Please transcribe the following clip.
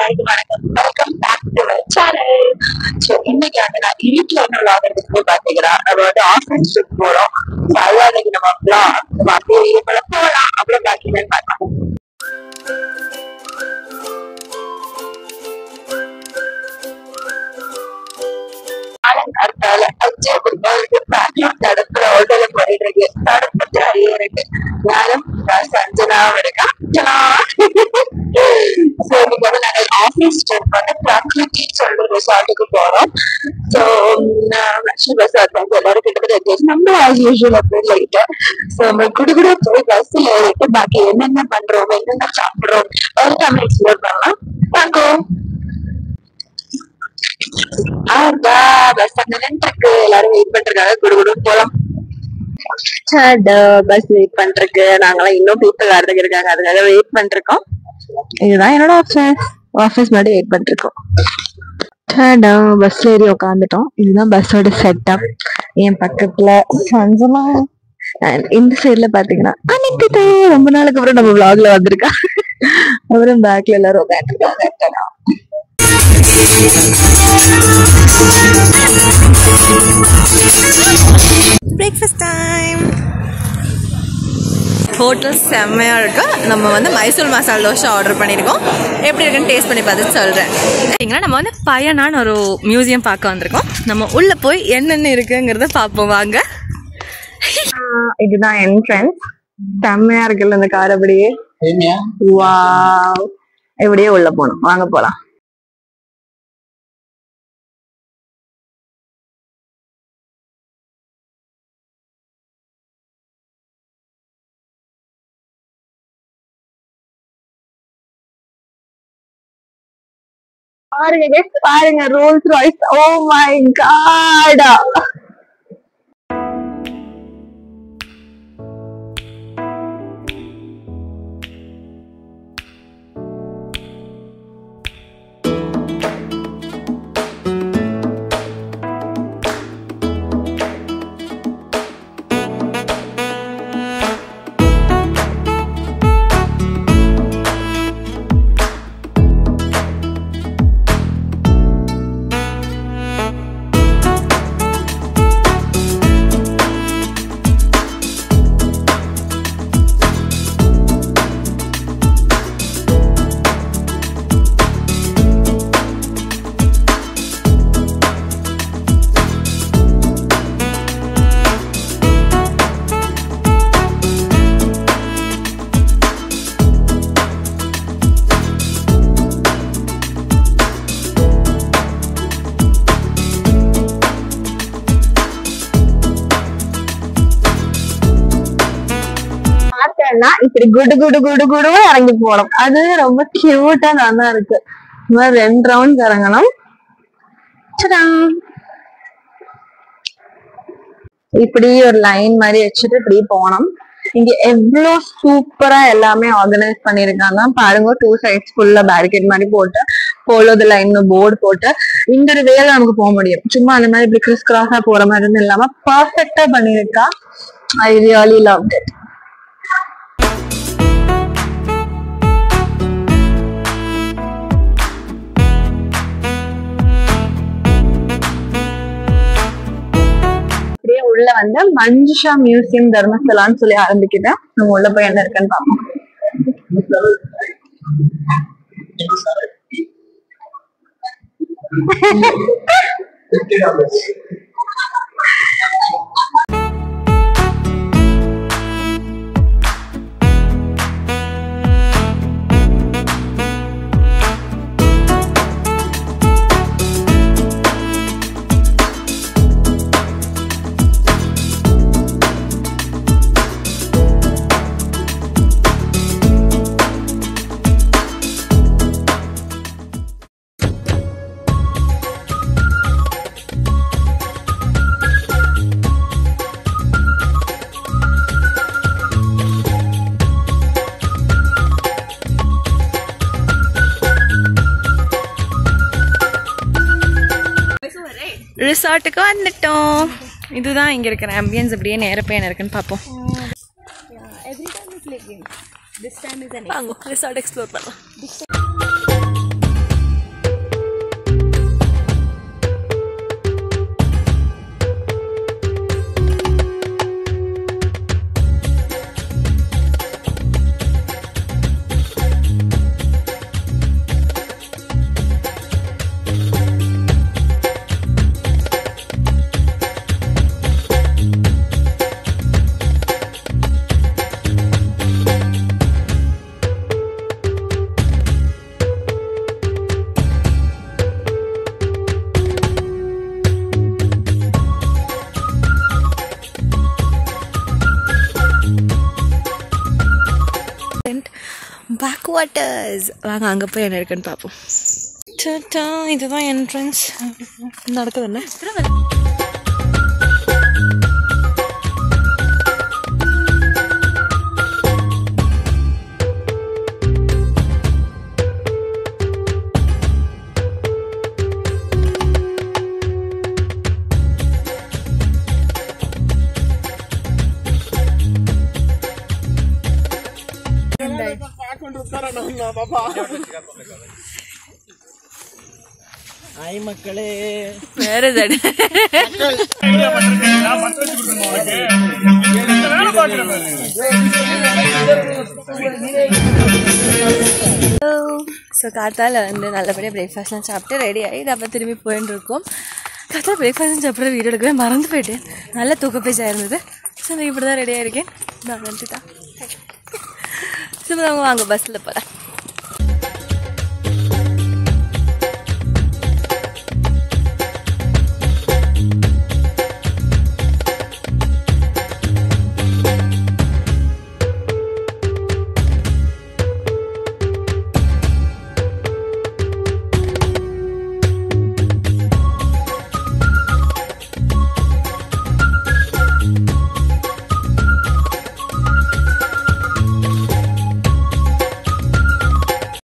எல்லாருக்கும் வணக்கம். Welcome back to my channel. So இன்னைக்கு நான் வீட்டுல என்ன விளாடுறதுக்கு பாத்தீங்கன்னா நம்ம ஆஃபீஸ் ட்ரிப் போறோம். அன்னைக்கு நம்ம அப்படியே வீட்டுல போகலாம் அப்புறம் பாத்தீங்கன்னு பார்க்கலாம். தடுப்புற ஹோட்டல போயிட்டு இருக்கு. தடுப்பு நிறைய இருக்கு. நானும் சஞ்சனாவும் இருக்கா. ஆபீஸ் ட்ரிப் வந்து பிரகிருதி சொல்ற ரிசார்ட்டுக்கு போறோம். சோ ரிசார்ட் வந்து எல்லாரும் கிட்டத்தட்ட நம்ம ஆஸ் யூஷுவல் அப்படி லைட்டு. சோ நம்ம குடுகுட போய் பஸ்ல ஏறிட்டு பாக்கி என்னென்ன பண்றோம் என்னென்ன சாப்பிடுறோம் எல்லாமே எக்ஸ்ப்ளோர் பண்ணலாம். வாங்கும் பஸ் அங்க நின்றுருக்கு. எல்லாரும் வெயிட் பண்றாங்க. குடுகுடும் போலாம். பஸ் வெயிட் பண்றதுக்கு நாங்களாம் இன்னும் பீப்புள் வரதுக்கு இருக்காங்க. அதுக்காக வெயிட் பண்றோம். இதுதான் என்னோட ஆஃபீஸ் மாதிரி வெயிட் பண்ணிருக்கோம். பஸ்ல ஏறி உட்காந்துட்டோம். இதுதான் பஸ்ஸோட செட்டப். என் பக்கத்துல சஞ்சனா, இந்த சைட்ல பாத்தீங்கன்னா அன்னைக்கு ரொம்ப நாளுக்கு அப்புறம் நம்ம விளாக்ல வந்திருக்கா. அப்புறம் பேக்ல எல்லாரும் உட்காந்துருக்காங்க. Breakfast time. ஹோட்டல் செம்மையாக இருக்கு. நம்ம வந்து மைசூர் மசாலா தோசை ஆர்டர் பண்ணியிருக்கோம். எப்படி இருக்குன்னு டேஸ்ட் பண்ணி பார்த்துட்டு சொல்கிறேன். சரிங்களா, நம்ம வந்து பயனான ஒரு மியூசியம் பார்க்க வந்திருக்கோம். நம்ம உள்ளே போய் என்னென்ன இருக்குங்கிறத பார்ப்போம் வாங்க. இதுதான் என்ட்ரன்ஸ். செம்மையா இருக்குல்ல இந்த கார். அப்படியே வாவ், எப்படியே உள்ள போனோம். வாங்க போலாம். பாருங்க பாருங்க, Rolls Royce. Oh my God. இப்படி குடு குடு குடு குடு இறங்கி போனோம். அது ரொம்ப கியூட்டா நல்லா இருக்கு. 2 ரவுண்ட் இறங்கணும். இப்படி ஒரு லைன் மாதிரி வச்சுட்டு இப்படி போனோம். இங்க எவ்வளவு சூப்பரா எல்லாமே ஆர்கனைஸ் பண்ணிருக்காங்க பாருங்க. 2 சைட்ஸ் ஃபுல்லா பேரிகேட் மாதிரி போட்டு ஃபாலோ தி லைன் போர்டு போட்டு இந்த ஒரு வேலை நமக்கு போக முடியும். சும்மா அந்த மாதிரி இப்படி கிறிஸ் கிராஸா போற மாதிரி இல்லாம பர்ஃபெக்டா பண்ணிருக்கா. I really loved it. உள்ள வந்து மஞ்சுஷா மியூசியம் தர்மஸ்தலான்னு சொல்லி ஆரம்பிக்கிட்டேன். நம்ம உள்ள போய் என்ன இருக்குன்னு பாப்போம். ரிசார்ட்டுக்கு வந்துட்டோம். இதுதான் இங்க இருக்கிற ஆம்பியன்ஸ். அப்படியே நேர போய் என்ன இருக்குன்னு பார்ப்போம். This time is an resort explore பண்ணலாம். குவார்ட்டர்ஸ். வாங்க அங்கே போய் என்ன இருக்குன்னு பார்ப்போம். இதுதான் என்ட்ரன்ஸ். நடக்குது என்ன Hi மக்களே. வேற தடை. ஸோ காத்தால வந்து நல்லபடியாக பிரேக்ஃபாஸ்ட்லாம் சாப்பிட்டு ரெடி ஆகி அப்போ திரும்பி போயின்னு இருக்கோம். காத்தால பிரேக்ஃபாஸ்ட் சாப்பிட்ற வீடியோ எடுக்கவே மறந்து போயிட்டேன். நல்ல தூக்க பேஜாக இருந்தது. ஸோ நான் இப்படி தான் ரெடியாக இருக்கேன். நான் நன்றி தான். ஸோ அவங்க வாங்க பஸ்ஸில் போகலாம்.